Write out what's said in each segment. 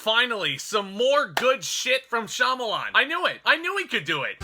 Finally, some more good shit from Shyamalan. I knew it. I knew he could do it.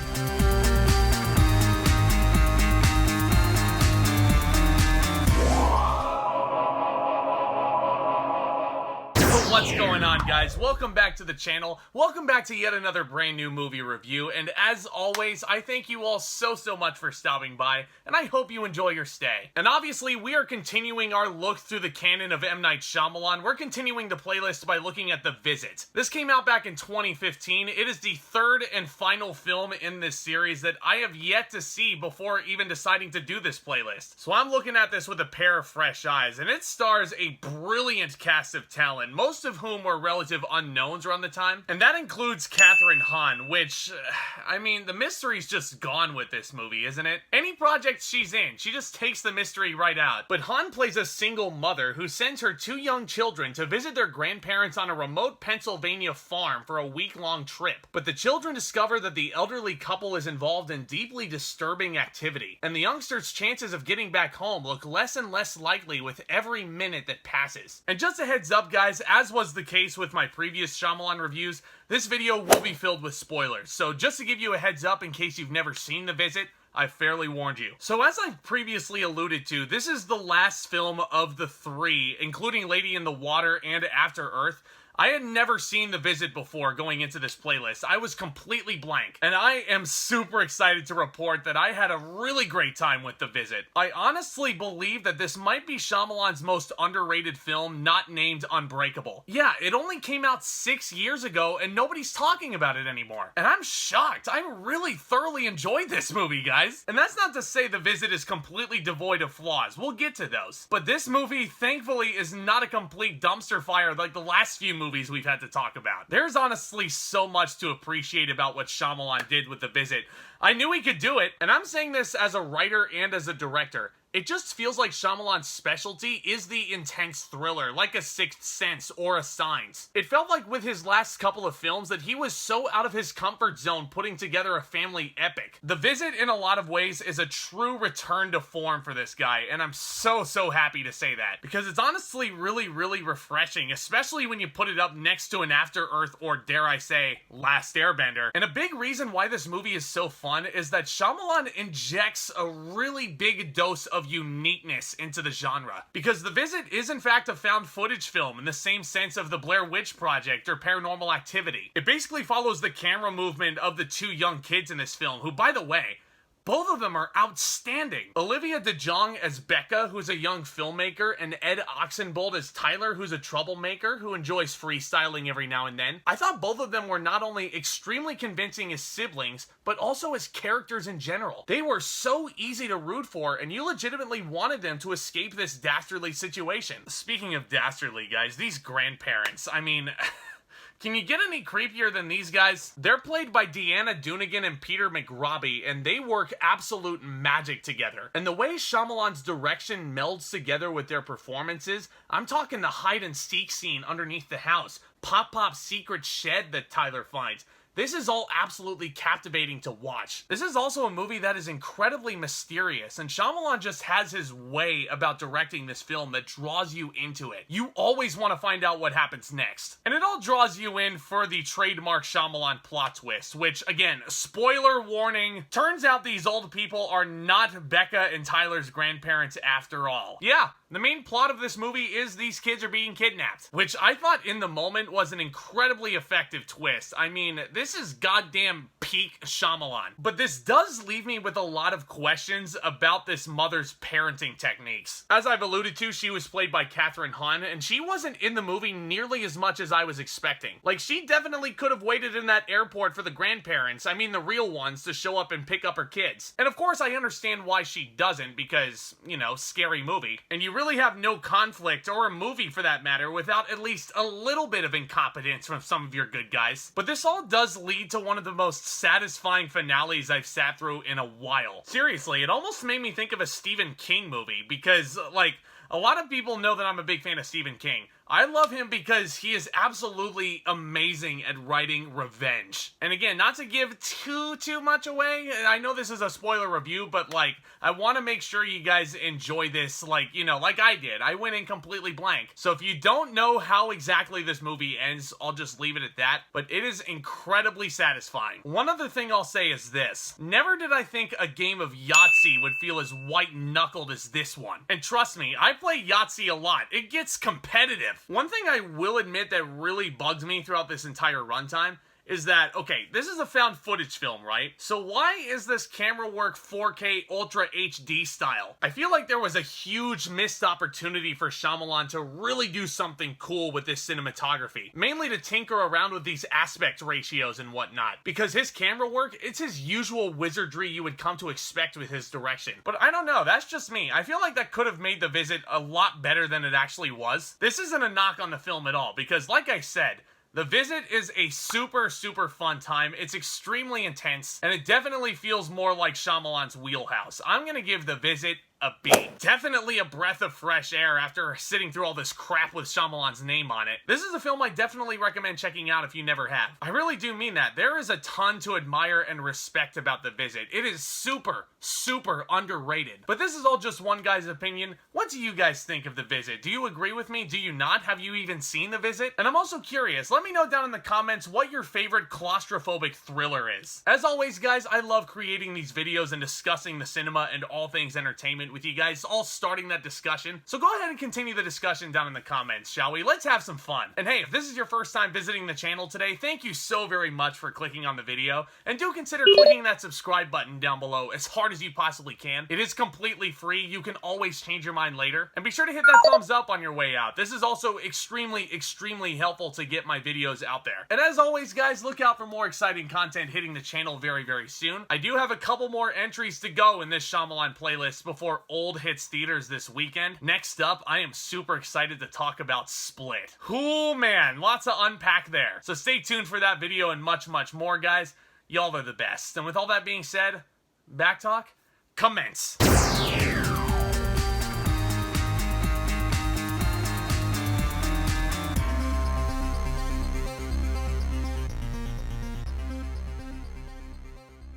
What's going on, guys? Welcome back to the channel. Welcome back to yet another brand new movie review. And as always, I thank you all so much for stopping by, and I hope you enjoy your stay. And obviously, we are continuing our look through the canon of M. Night Shyamalan. We're continuing the playlist by looking at The Visit. This came out back in 2015. It is the third and final film in this series that I have yet to see before even deciding to do this playlist. So I'm looking at this with a pair of fresh eyes, and it stars a brilliant cast of talent, most of whom were relative unknowns around the time. And that includes Kathryn Hahn, which, I mean, the mystery's just gone with this movie, isn't it? Any project she's in, she just takes the mystery right out. But Hahn plays a single mother who sends her two young children to visit their grandparents on a remote Pennsylvania farm for a week-long trip. But the children discover that the elderly couple is involved in deeply disturbing activity, and the youngsters' chances of getting back home look less and less likely with every minute that passes. And just a heads up, guys, as was the case with my previous Shyamalan reviews, this video will be filled with spoilers. So just to give you a heads up in case you've never seen The Visit, I've fairly warned you. So as I've previously alluded to, this is the last film of the three, including Lady in the Water and After Earth. I had never seen The Visit before going into this playlist. I was completely blank, and I am super excited to report that I had a really great time with The Visit. I honestly believe that this might be Shyamalan's most underrated film, not named Unbreakable. Yeah, it only came out 6 years ago, and nobody's talking about it anymore. And I'm shocked. I really thoroughly enjoyed this movie, guys. And that's not to say The Visit is completely devoid of flaws. We'll get to those. But this movie, thankfully, is not a complete dumpster fire like the last few movies we've had to talk about. There's honestly so much to appreciate about what Shyamalan did with The Visit. I knew he could do it, and I'm saying this as a writer and as a director. It just feels like Shyamalan's specialty is the intense thriller, like A Sixth Sense or A Signs. It felt like with his last couple of films that he was so out of his comfort zone putting together a family epic. The Visit, in a lot of ways, is a true return to form for this guy, and I'm so happy to say that, because it's honestly really refreshing, especially when you put it up next to an After Earth or, dare I say, Last Airbender. And a big reason why this movie is so fun is that Shyamalan injects a really big dose of uniqueness into the genre. Because The Visit is in fact a found footage film in the same sense of the Blair Witch Project or Paranormal Activity. It basically follows the camera movement of the two young kids in this film, who, by the way, both of them are outstanding. Olivia DeJonge as Becca, who's a young filmmaker, and Ed Oxenbould as Tyler, who's a troublemaker who enjoys freestyling every now and then. I thought both of them were not only extremely convincing as siblings, but also as characters in general. They were so easy to root for, and you legitimately wanted them to escape this dastardly situation. Speaking of dastardly, guys, these grandparents, I mean... Can you get any creepier than these guys? They're played by Deanna, Dunagan, and Peter McRobbie, and they work absolute magic together. And the way Shyamalan's direction melds together with their performances, I'm talking the hide-and-seek scene underneath the house, Pop-Pop's secret shed that Tyler finds. This is all absolutely captivating to watch. This is also a movie that is incredibly mysterious, and Shyamalan just has his way about directing this film that draws you into it. You always want to find out what happens next. And it all draws you in for the trademark Shyamalan plot twist, which, again, spoiler warning, turns out these old people are not Becca and Tyler's grandparents after all. Yeah, the main plot of this movie is these kids are being kidnapped, which I thought in the moment was an incredibly effective twist. I mean, this is goddamn peak Shyamalan. But this does leave me with a lot of questions about this mother's parenting techniques. As I've alluded to, she was played by Kathryn Hahn, and she wasn't in the movie nearly as much as I was expecting. Like, she definitely could have waited in that airport for the grandparents, I mean the real ones, to show up and pick up her kids. And of course I understand why she doesn't, because, you know, scary movie. And you really have no conflict, or a movie for that matter, without at least a little bit of incompetence from some of your good guys. But this all does lead to one of the most satisfying finales I've sat through in a while. Seriously, it almost made me think of a Stephen King movie, because, like, a lot of people know that I'm a big fan of Stephen King. I love him because he is absolutely amazing at writing revenge. And again, not to give too much away, I know this is a spoiler review, but like, I want to make sure you guys enjoy this, like, you know, like I did. I went in completely blank. So if you don't know how exactly this movie ends, I'll just leave it at that. But it is incredibly satisfying. One other thing I'll say is this. Never did I think a game of Yahtzee would feel as white-knuckled as this one. And trust me, I play Yahtzee a lot. It gets competitive. One thing I will admit that really bugged me throughout this entire runtime is that, okay, this is a found footage film, right? So why is this camera work 4K Ultra HD style? I feel like there was a huge missed opportunity for Shyamalan to really do something cool with this cinematography. Mainly to tinker around with these aspect ratios and whatnot. Because his camera work, it's his usual wizardry you would come to expect with his direction. But I don't know, that's just me. I feel like that could have made The Visit a lot better than it actually was. This isn't a knock on the film at all, because like I said, The Visit is a super fun time. It's extremely intense, and it definitely feels more like Shyamalan's wheelhouse. I'm gonna give The Visit a B. Definitely a breath of fresh air after sitting through all this crap with Shyamalan's name on it. This is a film I definitely recommend checking out if you never have. I really do mean that. There is a ton to admire and respect about The Visit. It is super underrated. But this is all just one guy's opinion. What do you guys think of The Visit? Do you agree with me? Do you not? Have you even seen The Visit? And I'm also curious. Let me know down in the comments what your favorite claustrophobic thriller is. As always, guys, I love creating these videos and discussing the cinema and all things entertainment with you guys, all starting that discussion. So go ahead and continue the discussion down in the comments, shall we? Let's have some fun. And hey, if this is your first time visiting the channel today, thank you so very much for clicking on the video. And do consider clicking that subscribe button down below as hard as you possibly can. It is completely free. You can always change your mind later. And be sure to hit that thumbs up on your way out. This is also extremely helpful to get my videos out there. And as always, guys, look out for more exciting content hitting the channel very soon. I do have a couple more entries to go in this Shyamalan playlist before Old hits theaters this weekend. Next up, I am super excited to talk about Split. Ooh, man, lots to unpack there. So stay tuned for that video and much more, guys. Y'all are the best. And with all that being said, back talk, commence.